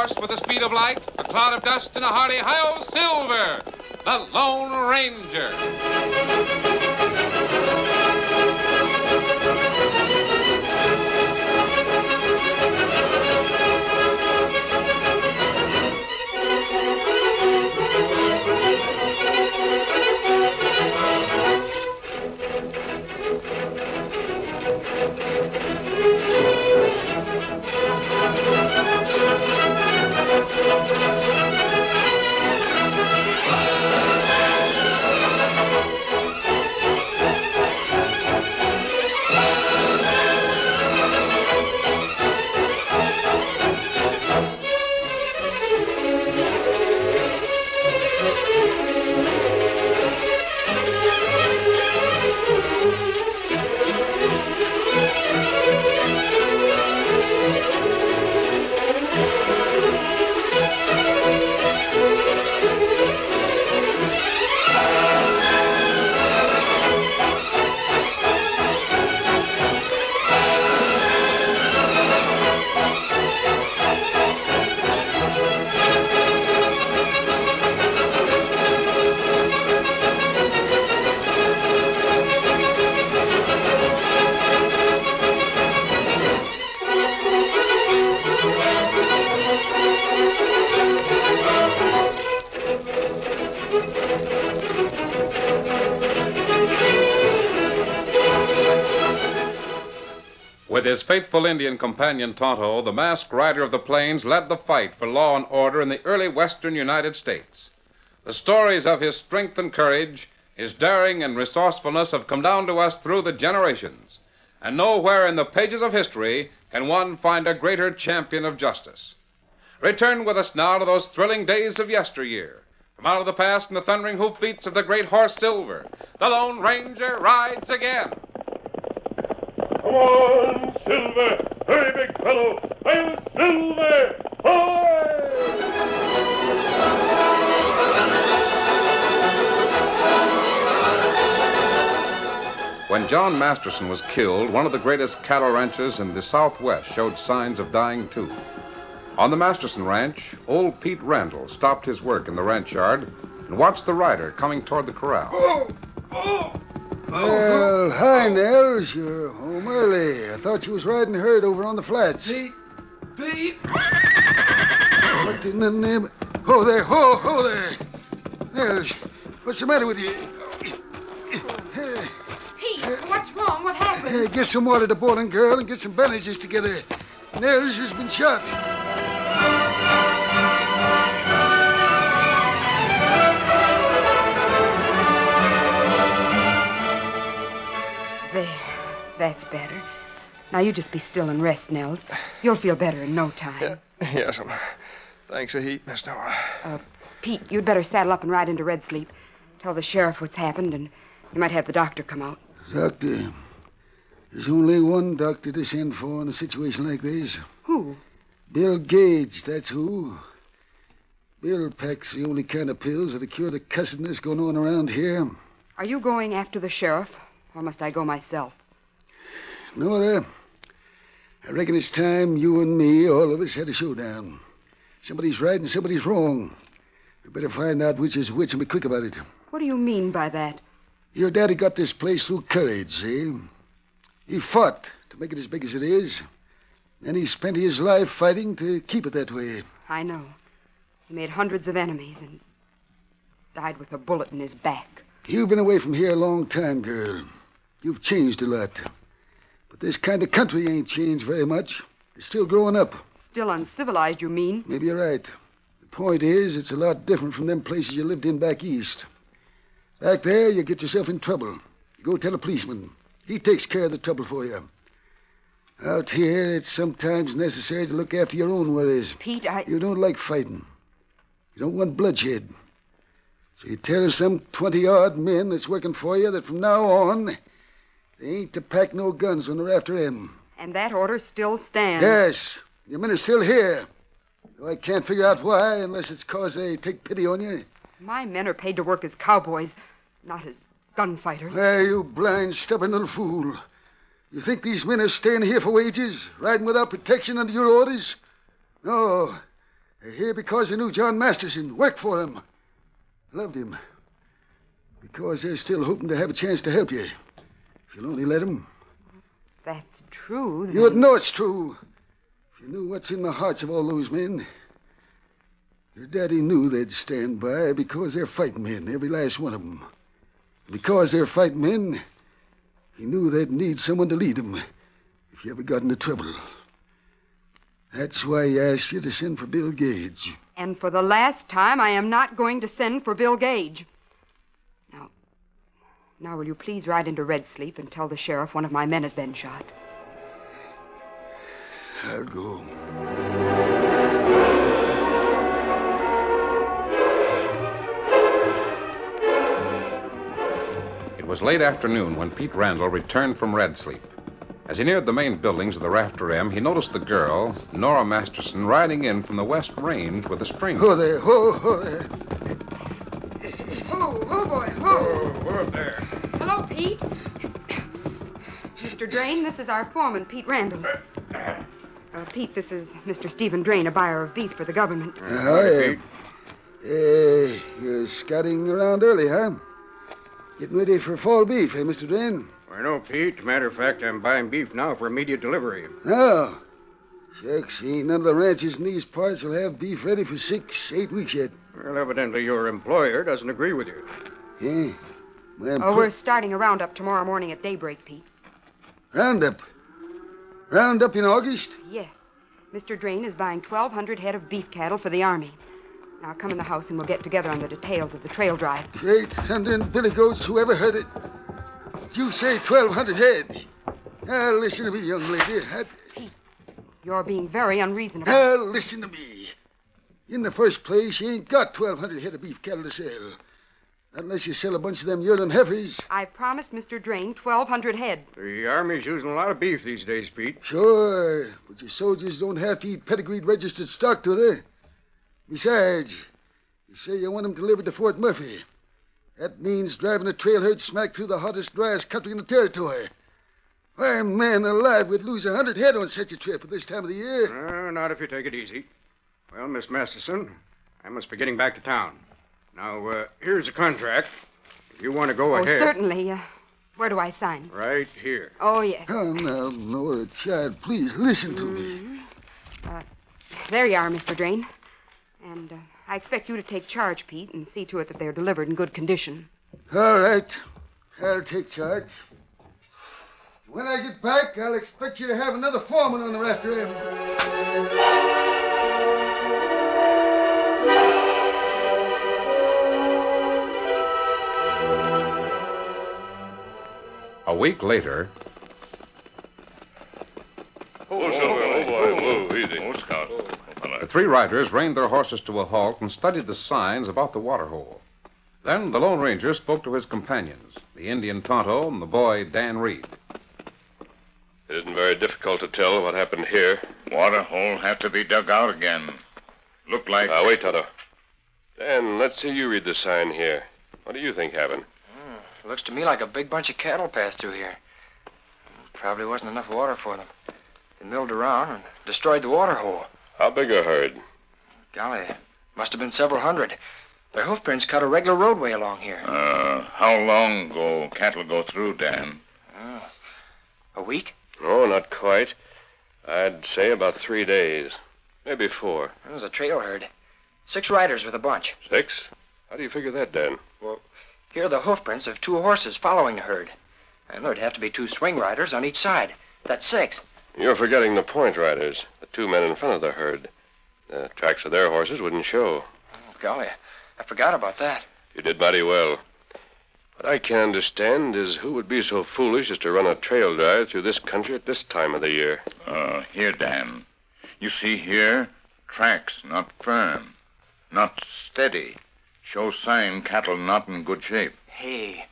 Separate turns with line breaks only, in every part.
horse with the speed of light, a cloud of dust, and a hearty hi-yo Silver, the Lone Ranger. With his faithful Indian companion Tonto, the masked rider of the plains led the fight for law and order in the early western United States. The stories of his strength and courage, his daring and resourcefulness have come down to us through the generations. And nowhere in the pages of history can one find a greater champion of justice. Return with us now to those thrilling days of yesteryear. From out of the past and the thundering hoofbeats of the great horse Silver, the Lone Ranger rides again.
Come on, Silver! Hurry, big fellow! I'm Silver! Hoy!
When John Masterson was killed, one of the greatest cattle ranchers in the Southwest showed signs of dying, too. On the Masterson ranch, old Pete Randall stopped his work in the ranch yard and watched the rider coming toward the corral.
Well, hi, Nels. You're home early. I thought you was riding herd over on the flats.
Pete!
What in the name... Oh, there. Oh, there. Nels, what's the matter with you?
Pete, what's wrong? What happened?
Get some water to boiling, girl, and get some bandages together. Nels has been shot.
That's better. Now, you just be still and rest, Nels. You'll feel better in no time.
Yes, thanks a heap, Miss Nora.
Pete, you'd better saddle up and ride into Red Sleep. Tell the sheriff what's happened, and you might have the doctor come out.
Doctor? There's only one doctor to send for in a situation like this.
Who?
Bill Gage, that's who. Bill packs the only kind of pills that'll cure the cussedness going on around here.
Are you going after the sheriff, or must I go myself?
Nora, I reckon it's time you and me, all of us, had a showdown. Somebody's right and somebody's wrong. We better find out which is which and be quick about it.
What do you mean by that?
Your daddy got this place through courage, see? He fought to make it as big as it is. And he spent his life fighting to keep it that way.
I know. He made hundreds of enemies and died with a bullet in his back.
You've been away from here a long time, girl. You've changed a lot. But this kind of country ain't changed very much. It's still growing up.
Still uncivilized, you mean?
Maybe you're right. The point is, it's a lot different from them places you lived in back east. Back there, you get yourself in trouble. You go tell a policeman. He takes care of the trouble for you. Out here, it's sometimes necessary to look after your own worries.
Pete,
You don't like fighting. You don't want bloodshed. So you tell some 20-odd men that's working for you that from now on, they ain't to pack no guns when they're after him.
And that order still stands.
Yes. Your men are still here. Though I can't figure out why, unless it's 'cause they take pity on you.
My men are paid to work as cowboys, not as gunfighters.
Hey, you blind, stubborn little fool. You think these men are staying here for wages, riding without protection under your orders? No. They're here because they knew John Masterson, worked for him, loved him. Because they're still hoping to have a chance to help you. If you'll only let them.
If that's true, then...
You would know it's true. If you knew what's in the hearts of all those men. Your daddy knew they'd stand by because they're fighting men, every last one of them. Because they're fighting men, he knew they'd need someone to lead them if you ever got into trouble. That's why he asked you to send for Bill Gage.
And for the last time, I am not going to send for Bill Gage. Now, will you please ride into Red Sleep and tell the sheriff one of my men has been shot?
I'll go.
It was late afternoon when Pete Randall returned from Red Sleep. As he neared the main buildings of the Rafter M, he noticed the girl, Nora Masterson, riding in from the West Range with a string.
Ho there, ho there.
Ho, boy, ho.
We're up there.
Hello, Pete. Mr. Drain, this is our foreman, Pete Randall. Pete, this is Mr. Stephen Drain, a buyer of beef for the government.
Oh, yeah. You're scouting around early, huh? Getting ready for fall beef, eh, Mr. Drain?
I know, Pete. Matter of fact, I'm buying beef now for immediate delivery.
Oh. Shucks, ain't none of the ranches in these parts will have beef ready for 6-8 weeks yet.
Well, evidently your employer doesn't agree with you.
Yeah?
We're starting a roundup tomorrow morning at daybreak, Pete.
Roundup? Roundup in August?
Yes. Mr. Drain is buying 1,200 head of beef cattle for the Army. Now come in the house and we'll get together on the details of the trail drive.
Great thunder and billy goats, whoever heard it. Did you say 1,200 head? Now, listen to me, young lady.
Pete, you're being very unreasonable.
Now, listen to me. In the first place, you ain't got 1,200 head of beef cattle to sell. Unless you sell a bunch of them yearling heifers.
I promised Mr. Drain 1,200 head.
The Army's using a lot of beef these days, Pete.
Sure, but your soldiers don't have to eat pedigreed registered stock, do they? Besides, you say you want them delivered to Fort Murphy. That means driving a trail herd smack through the hottest, driest country in the territory. Why, man alive, we'd lose 100 head on such a trip at this time of the year.
Not if you take it easy. Well, Miss Masterson, I must be getting back to town. Now, here's a contract. If you want to go ahead...
Certainly. Where do I sign?
Right here.
Oh, yes.
Oh, now, Nora, child, please listen to me.
There you are, Mr. Drain. And I expect you to take charge, Pete, and see to it that they're delivered in good condition.
All right. I'll take charge. When I get back, I'll expect you to have another foreman on the Rafter M.
A week later... The three riders reined their horses to a halt and studied the signs about the waterhole. Then the Lone Ranger spoke to his companions, the Indian Tonto and the boy Dan Reed.
It isn't very difficult to tell what happened here.
Waterhole have to be dug out again. Look like...
Wait, Tonto. Dan, let's see you read the sign here. What do you think happened?
Looks to me like a big bunch of cattle passed through here. Probably wasn't enough water for them. They milled around and destroyed the water hole.
How big a herd?
Golly, must have been several hundred. Their hoofprints cut a regular roadway along here.
How long ago cattle go through, Dan?
A week?
Oh, not quite. I'd say about 3 days. Maybe 4.
It was a trail herd. 6 riders with a bunch.
6? How do you figure that, Dan?
Well, here are the hoofprints of 2 horses following the herd. And there'd have to be 2 swing riders on each side. That's 6.
You're forgetting the point riders, the 2 men in front of the herd. The tracks of their horses wouldn't show.
Oh, golly, I forgot about that.
You did mighty well. What I can't understand is who would be so foolish as to run a trail drive through this country at this time of the year.
Here, Dan. You see here, tracks not firm, not steady. Show sign cattle not in good shape.
Hey,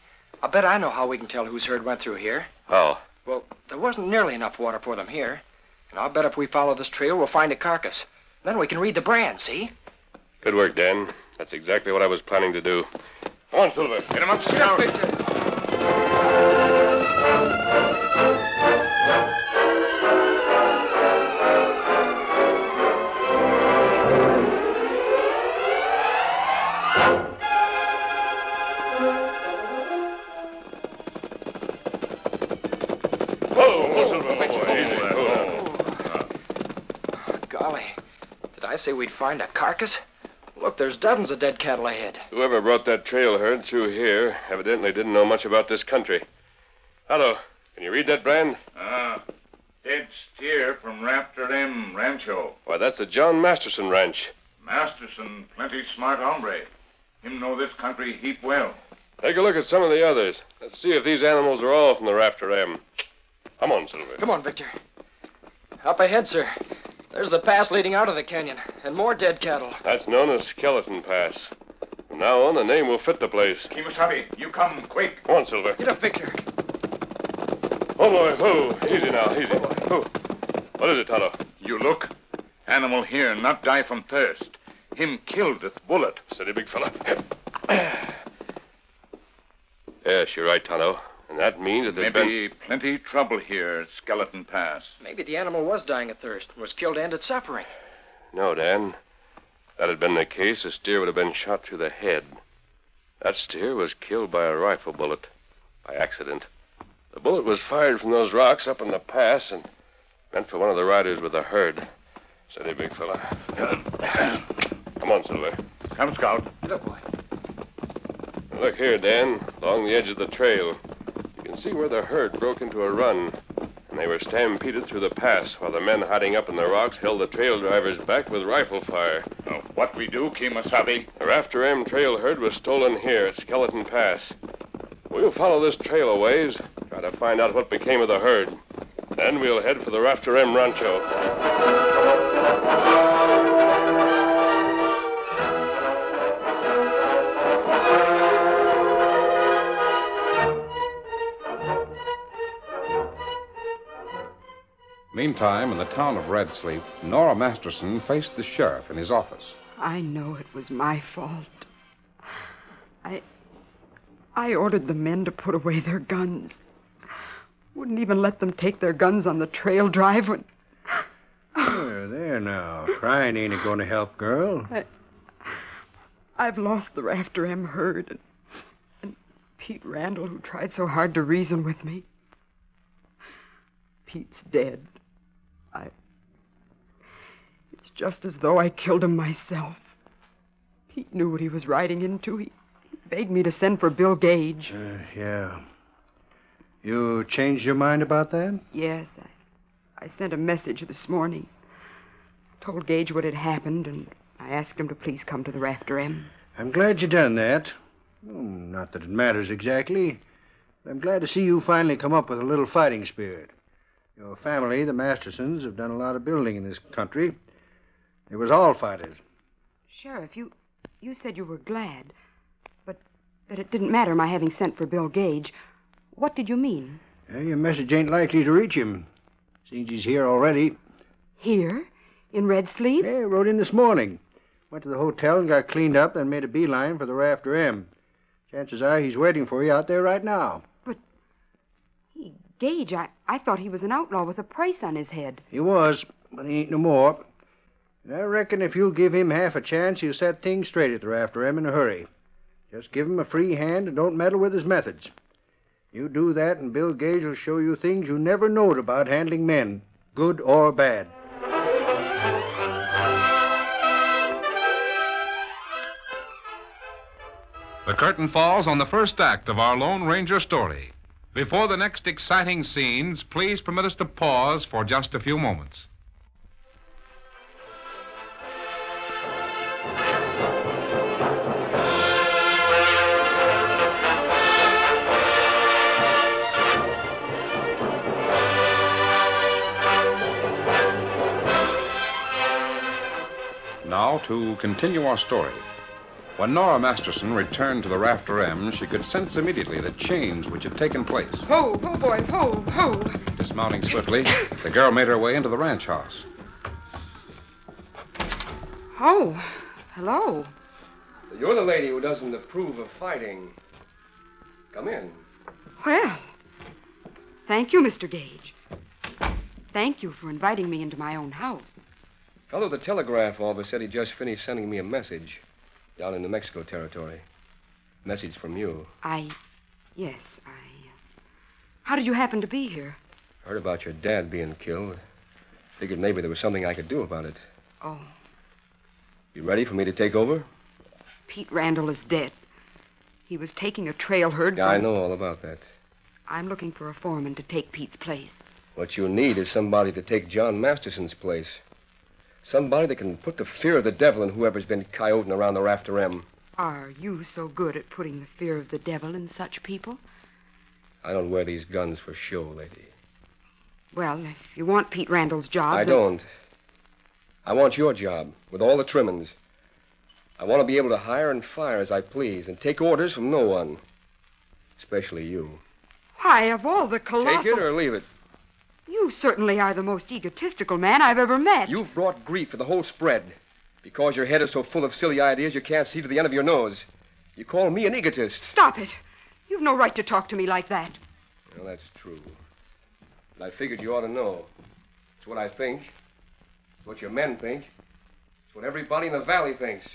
I bet I know how we can tell whose herd went through here.
How?
Well, there wasn't nearly enough water for them here. And I'll bet if we follow this trail, we'll find a carcass. Then we can read the brand, see?
Good work, Dan. That's exactly what I was planning to do. Come on, Silver.
Get him up, Scout.
I say we'd find a carcass. Look, there's dozens of dead cattle ahead.
Whoever brought that trail herd through here evidently didn't know much about this country. Hello. Can you read that, Brand?
Dead steer from Raptor M Rancho.
Why, that's the John Masterson ranch.
Masterson, plenty smart hombre. Him know this country heap well.
Take a look at some of the others. Let's see if these animals are all from the Raptor M. Come on, Silver.
Come on, Victor. Up ahead, sir. There's the pass leading out of the canyon, and more dead cattle.
That's known as Skeleton Pass. From now on, the name will fit the place.
Kimasabi, you come quick.
Come on, Silver.
Get up, Victor.
Oh, boy. Oh, easy now, easy. Oh. What is it, Tonto?
You look. Animal here not die from thirst. Him killed with bullet.
Steady, big fella. Yes, you're right, Tonto. And that means that there's
Maybe plenty trouble here at Skeleton Pass.
Maybe the animal was dying of thirst and was killed to end its suffering.
No, Dan. If that had been the case, the steer would have been shot through the head. That steer was killed by a rifle bullet. By accident. The bullet was fired from those rocks up in the pass and meant for one of the riders with the herd. Steady, big fella. Come on, Silver.
Come, Scout.
Get up, boy.
Look here, Dan. Along the edge of the trail. You can see where the herd broke into a run. And they were stampeded through the pass while the men hiding up in the rocks held the trail drivers back with rifle fire.
Now, what we do, Kimasabi?
The Raptor M trail herd was stolen here at Skeleton Pass. We'll follow this trail a ways, try to find out what became of the herd. Then we'll head for the Raptor M Rancho.
Meantime, in the town of Red Sleep, Nora Masterson faced the sheriff in his office.
I know it was my fault. I ordered the men to put away their guns. Wouldn't even let them take their guns on the trail drive when...
There now. Crying ain't going to help, girl.
I've lost the Raptor M herd. And Pete Randall, who tried so hard to reason with me. Pete's dead. It's just as though I killed him myself. Pete knew what he was riding into. He begged me to send for Bill Gage.
Yeah. You changed your mind about that?
Yes, I sent a message this morning. Told Gage what had happened, and I asked him to please come to the Raptor M.
I'm glad you done that. Not that it matters exactly. I'm glad to see you finally come up with a little fighting spirit. Your family, the Mastersons, have done a lot of building in this country. They was all fighters.
Sheriff, you said you were glad, but that it didn't matter my having sent for Bill Gage. What did you mean?
Your message ain't likely to reach him. Seems he's here already.
Here? In Red Sleep?
Yeah, rode in this morning. Went to the hotel and got cleaned up, then made a beeline for the Raptor M. Chances are he's waiting for you out there right now.
But, Gage, I thought he was an outlaw with a price on his head.
He was, but he ain't no more. And I reckon if you'll give him half a chance, he'll set things straight at the Raptor M in a hurry. Just give him a free hand and don't meddle with his methods. You do that, and Bill Gage will show you things you never knowed about handling men, good or bad.
The curtain falls on the first act of our Lone Ranger story. Before the next exciting scenes, please permit us to pause for just a few moments. Now, to continue our story. When Nora Masterson returned to the Raptor M, she could sense immediately the change which had taken place.
Ho, boy, ho.
Dismounting swiftly, the girl made her way into the ranch house.
Oh, hello.
You're the lady who doesn't approve of fighting. Come in.
Well, thank you, Mr. Gage. Thank you for inviting me into my own house.
Fellow at the telegraph office said he just finished sending me a message down in New Mexico territory. Message from you.
Yes. How did you happen to be here?
Heard about your dad being killed. Figured maybe there was something I could do about it.
Oh.
You ready for me to take over?
Pete Randall is dead. He was taking a trail herd.
Yeah, I know all about that.
I'm looking for a foreman to take Pete's place.
What you need is somebody to take John Masterson's place. Somebody that can put the fear of the devil in whoever's been coyoting around the Rafter M.
Are you so good at putting the fear of the devil in such people?
I don't wear these guns for show, lady.
Well, if you want Pete Randall's job...
I don't. I want your job, with all the trimmings. I want to be able to hire and fire as I please and take orders from no one. Especially you.
Why, of all the colossal...
Take it or leave it.
You certainly are the most egotistical man I've ever met.
You've brought grief for the whole spread. Because your head is so full of silly ideas you can't see to the end of your nose. You call me an egotist.
Stop it. You've no right to talk to me like that.
Well, that's true. But I figured you ought to know. It's what I think. It's what your men think. It's what everybody in the valley thinks.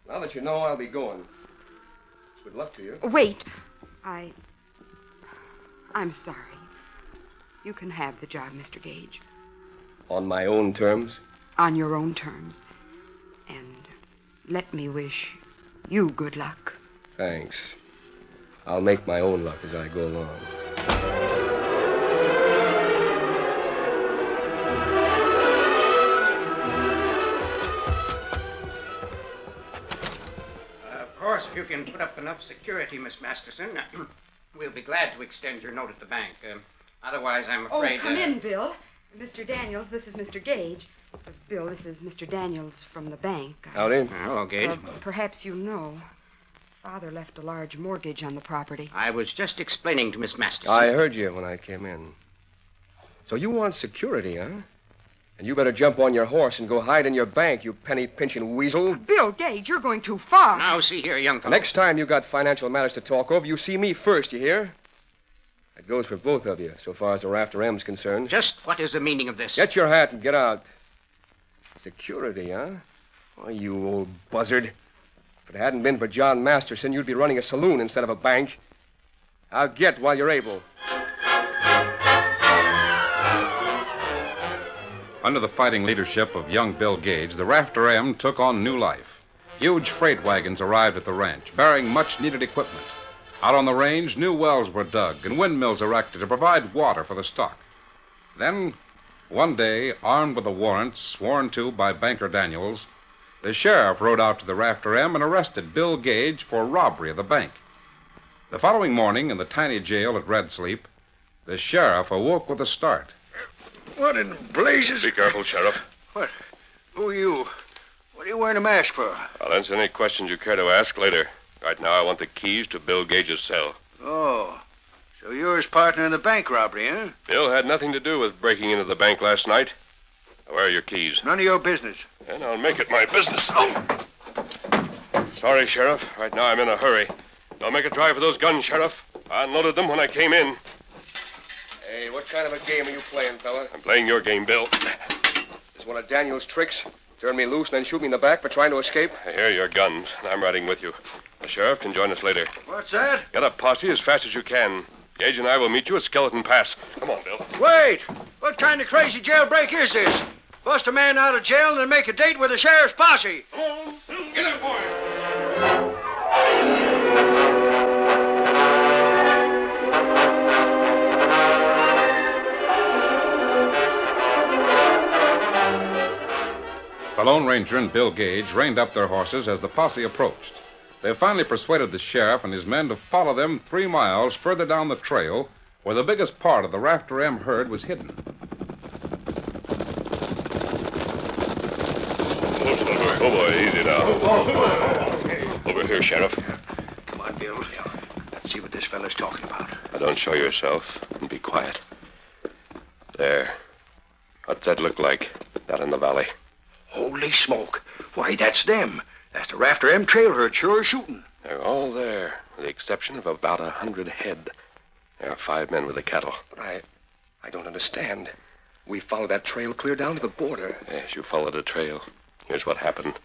Now that you know, I'll be going. Good luck to you.
Wait. I'm sorry. You can have the job, Mr. Gage.
On my own terms?
On your own terms. And let me wish you good luck.
Thanks. I'll make my own luck as I go along.
Of course, if you can put up enough security, Miss Masterson, we'll be glad to extend your note at the bank. Otherwise, I'm afraid...
Oh, come in, Bill. Mr. Daniels, this is Mr. Gage. Bill, this is Mr. Daniels from the bank.
Howdy.
Hello, Gage.
Perhaps you know. Father left a large mortgage on the property.
I was just explaining to Miss Masterson.
I heard you when I came in. So you want security, huh? And you better jump on your horse and go hide in your bank, you penny-pinching weasel.
Bill Gage, you're going too far.
Now, see here, young fellow.
Next time you got financial matters to talk over, you see me first, you hear? That goes for both of you, so far as the Rafter M's concerned.
Just what is the meaning of this?
Get your hat and get out. Security, huh? Why, you old buzzard. If it hadn't been for John Masterson, you'd be running a saloon instead of a bank. I'll get while you're able.
Under the fighting leadership of young Bill Gage, the Rafter M took on new life. Huge freight wagons arrived at the ranch, bearing much-needed equipment. Out on the range, new wells were dug and windmills erected to provide water for the stock. Then, one day, armed with a warrant sworn to by Banker Daniels, the sheriff rode out to the Rafter M and arrested Bill Gage for robbery of the bank. The following morning, in the tiny jail at Red Sleep, the sheriff awoke with a start.
What in blazes?
Be careful, Sheriff.
What? Who are you? What are you wearing a mask for?
I'll answer any questions you care to ask later. Right now, I want the keys to Bill Gage's cell.
Oh. So you're his partner in the bank robbery, huh?
Bill had nothing to do with breaking into the bank last night. Now, where are your keys?
None of your business.
And I'll make it my business. Oh! Sorry, Sheriff. Right now I'm in a hurry. Don't make a drive for those guns, Sheriff. I unloaded them when I came in.
Hey, what kind of a game are you playing, fella?
I'm playing your game, Bill.
This one of Daniel's tricks? Turn me loose and then shoot me in the back for trying to escape?
Here are your guns, and I'm riding with you. The sheriff can join us later.
What's that?
Get a posse as fast as you can. Gage and I will meet you at Skeleton Pass. Come on, Bill.
Wait! What kind of crazy jailbreak is this? Bust a man out of jail and then make a date with the sheriff's posse.
Come on, Silver. Get it, boy.
The Lone Ranger and Bill Gage reined up their horses as the posse approached. They finally persuaded the sheriff and his men to follow them 3 miles further down the trail where the biggest part of the Rafter M herd was hidden.
Oh, boy, easy now. Over here, Sheriff.
Come on, Bill. Let's see what this fella's talking about.
Now, don't show yourself and be quiet. There. What's that look like? That in the valley.
Holy smoke. Why, that's them. That's the Rafter M trail herd sure shooting.
They're all there, with the exception of about 100 head. There are 5 men with the cattle.
But I don't understand. We followed that trail clear down to the border.
Yes, you followed a trail. Here's what happened.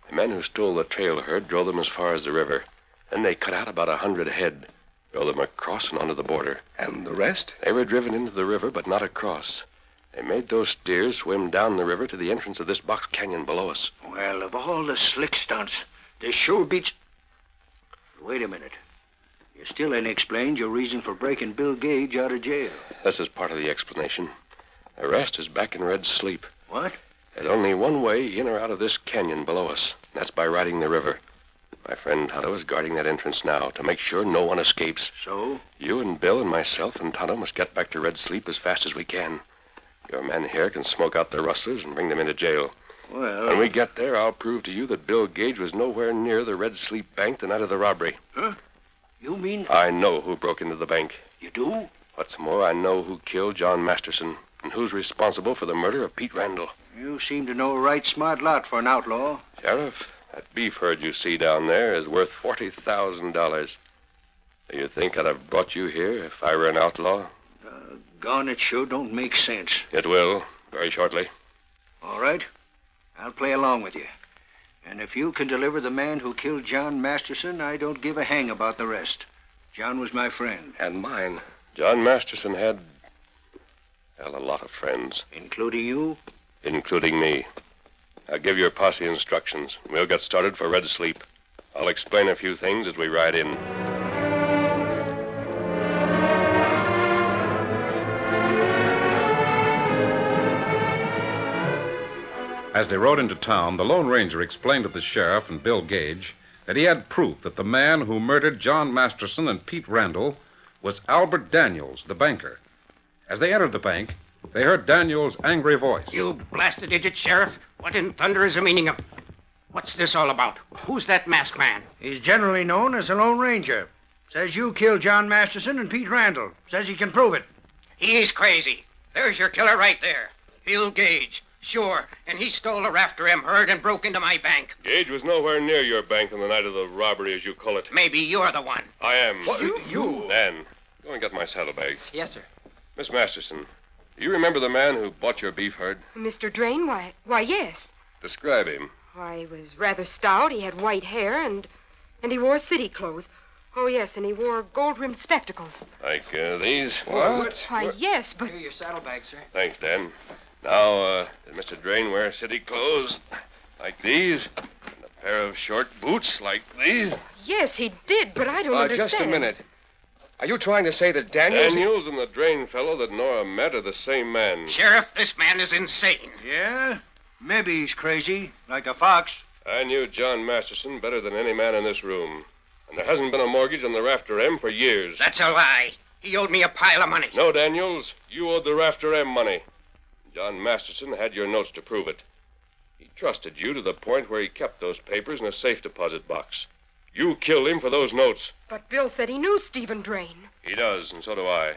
The men who stole the trail herd drove them as far as the river. Then they cut out about 100 head, drove them across and onto the border.
And the rest?
They were driven into the river, but not across. They made those steers swim down the river to the entrance of this box canyon below us.
Well, of all the slick stunts, this sure beats... Wait a minute. You still ain't explained your reason for breaking Bill Gage out of jail.
This is part of the explanation. The rest is back in Red Sleep.
What?
There's only one way in or out of this canyon below us. And that's by riding the river. My friend Tonto is guarding that entrance now to make sure no one escapes.
So?
You and Bill and myself and Tonto must get back to Red Sleep as fast as we can. Your men here can smoke out the rustlers and bring them into jail.
Well...
When we get there, I'll prove to you that Bill Gage was nowhere near the Red Sleep Bank the night of the robbery.
Huh? You mean...
I know who broke into the bank.
You do?
What's more, I know who killed John Masterson and who's responsible for the murder of Pete Randall.
You seem to know a right smart lot for an outlaw.
Sheriff, that beef herd you see down there is worth $40,000. Do you think I'd have brought you here if I were an outlaw?
Gone, it sure don't make sense.
It will, very shortly.
All right. I'll play along with you. And if you can deliver the man who killed John Masterson, I don't give a hang about the rest. John was my friend.
And mine.
John Masterson had, well, a lot of friends.
Including you?
Including me. I'll give your posse instructions. We'll get started for Red Sleep. I'll explain a few things as we ride in.
As they rode into town, the Lone Ranger explained to the sheriff and Bill Gage that he had proof that the man who murdered John Masterson and Pete Randall was Albert Daniels, the banker. As they entered the bank, they heard Daniels' angry voice.
You blasted idiot, Sheriff. What in thunder is the meaning of... What's this all about? Who's that masked man?
He's generally known as the Lone Ranger. Says you killed John Masterson and Pete Randall. Says he can prove it.
He's crazy. There's your killer right there. Bill Gage. Sure, and he stole a Rafter M herd and broke into my bank.
Gage was nowhere near your bank on the night of the robbery, as you call it.
Maybe you're the one.
I am.
What? You?
Dan, go and get my saddlebag.
Yes, sir.
Miss Masterson, do you remember the man who bought your beef herd?
Mr. Drain? Why, yes.
Describe him.
Why, he was rather stout. He had white hair, and he wore city clothes. Oh, yes, and he wore gold-rimmed spectacles.
Like these?
What?
Why, yes, but...
Here, your saddlebag, sir.
Thanks, Dan. Now, did Mr. Drain wear city clothes like these? And a pair of short boots like these?
Yes, he did, but I don't understand.
Just a minute. Are you trying to say that Daniels...
Daniels and the Drain fellow that Nora met are the same man.
Sheriff, this man is insane.
Yeah? Maybe he's crazy, like a fox.
I knew John Masterson better than any man in this room. And there hasn't been a mortgage on the Rafter M for years.
That's a lie. He owed me a pile of money.
No, Daniels. You owed the Rafter M money. John Masterson had your notes to prove it. He trusted you to the point where he kept those papers in a safe deposit box. You killed him for those notes.
But Bill said he knew Stephen Drain.
He does, and so do I.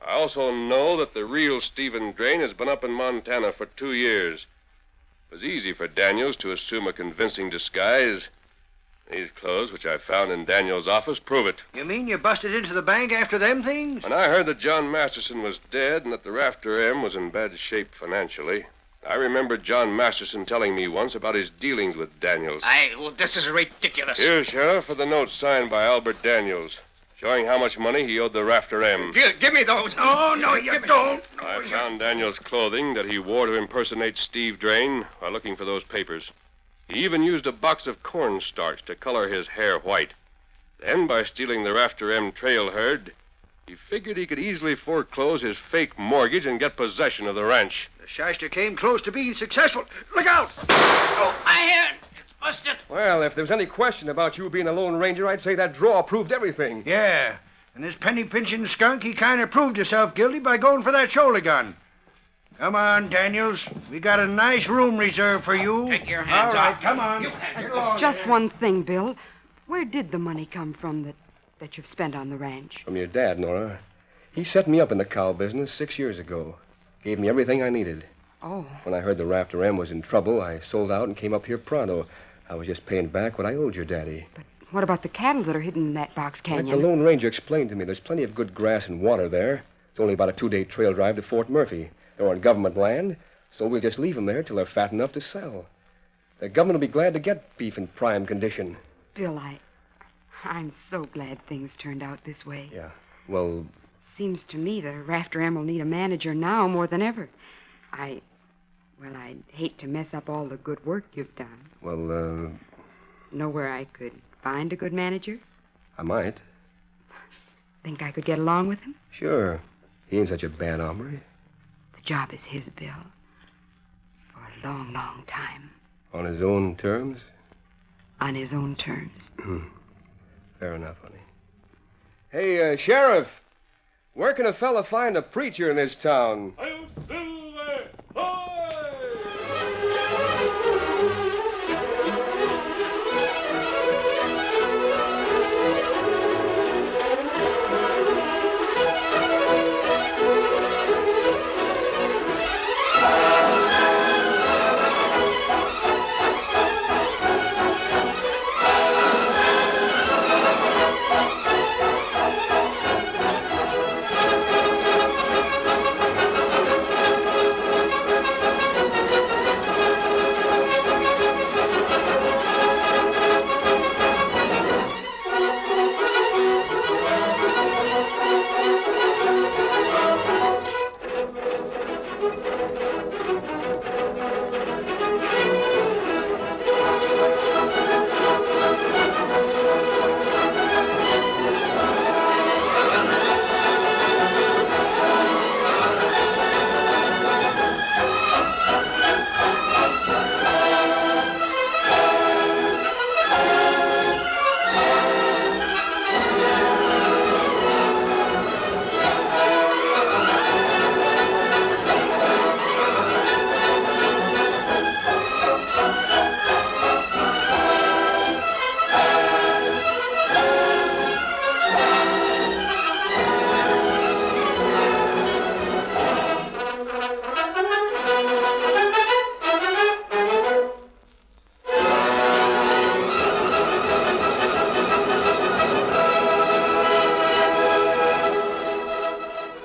I also know that the real Stephen Drain has been up in Montana for 2 years. It was easy for Daniels to assume a convincing disguise. These clothes, which I found in Daniels' office, prove it.
You mean you busted into the bank after them things?
When I heard that John Masterson was dead and that the Rafter M was in bad shape financially, I remembered John Masterson telling me once about his dealings with Daniels.
Well, this is ridiculous.
Here, Sheriff, are the notes signed by Albert Daniels, showing how much money he owed the Rafter M.
Give me those.
No, you don't.
I found Daniels' clothing that he wore to impersonate Steve Drain while looking for those papers. He even used a box of cornstarch to color his hair white. Then, by stealing the Rafter M trail herd, he figured he could easily foreclose his fake mortgage and get possession of the ranch.
The shyster came close to being successful. Look out!
Oh, my hand! It's busted.
Well, if there's any question about you being a Lone Ranger, I'd say that draw proved everything.
Yeah, and this penny-pinching skunk, he kind of proved himself guilty by going for that shoulder gun. Come on, Daniels. We got a nice room reserved for you.
Take your hands
All right,
off.
come on.
Just one thing, Bill. Where did the money come from that you've spent on the ranch?
From your dad, Nora. He set me up in the cow business 6 years ago. Gave me everything I needed.
Oh.
When I heard the Rafter M was in trouble, I sold out and came up here pronto. I was just paying back what I owed your daddy.
But what about the cattle that are hidden in that box
Like
canyon?
the Lone Ranger explained to me, there's plenty of good grass and water there. It's only about a 2-day trail drive to Fort Murphy. They're on government land, so we'll just leave them there till they're fat enough to sell. The government will be glad to get beef in prime condition.
Bill, I'm so glad things turned out this way.
Yeah. Well...
Seems to me the Rafter M will need a manager now more than ever. Well, I'd hate to mess up all the good work you've done.
Well,
Know where I could find a good manager?
I might.
Think I could get along with him?
Sure. He ain't such a bad hombre.
The job is his, Bill. For a long, long time.
On his own terms?
On his own terms.
Fair enough, honey. Hey, Sheriff, where can a fella find a preacher in this town?
Hail Silver! Hoy!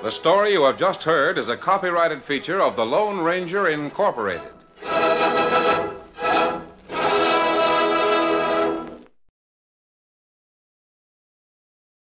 The story you have just heard is a copyrighted feature of the Lone Ranger Incorporated.